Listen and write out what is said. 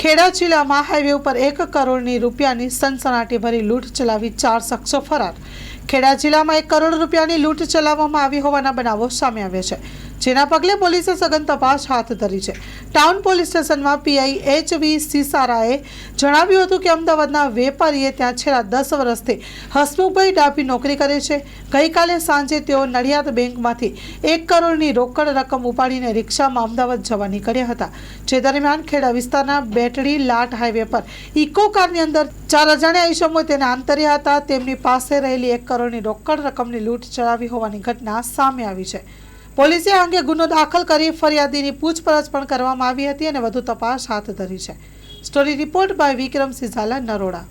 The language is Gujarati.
ખેડા જિલ્લામાં હાઈવે ઉપર 1 કરોડની રૂપિયાની સનસનાટીભરી લૂંટ ચલાવી 4 શખ્સો ફરાર। ખેડા જિલ્લામાં 1 કરોડ રૂપિયાની લૂંટ ચલાવવામાં આવી હોવાના બનાવો સામે આવ્યા છે, જેના પગલે પોલીસે સઘન તપાસ હાથ ધરી છે। ટાઉન પોલીસ સ્ટેશનમાં પીઆઈ એચ.વી. સિસારાએ જણાવ્યું હતું કે અમદાવાદના વેપારીએ ત્યાં છેલ્લા 10 વર્ષથી હસમુખભાઈ ડાભી નોકરી કરે છે। ગઈકાલે સાંજે તેઓ નડિયાદ બેંકમાંથી 1 કરોડની રોકડ રકમ ઉપાડીને રિક્ષામાં અમદાવાદ જવા નીકળ્યા હતા, જે દરમિયાન ખેડા વિસ્તારના બેટડી લાટ હાઈવે પર ઇકો કારની અંદર 4 અજાણ્યા ઈસમો તેને આંતર્યા હતા। તેમની પાસે રહેલી 1 કરોડની રોકડ રકમની લૂંટ ચલાવી હોવાની ઘટના સામે આવી છે। પોલીસે આ અંગે ગુનો દાખલ કરી ફરિયાદીની પૂછપરછ પણ કરવામાં આવી હતી અને વધુ તપાસ હાથ ધરી છે। Story report by Vikramsinh Zala, Naroda.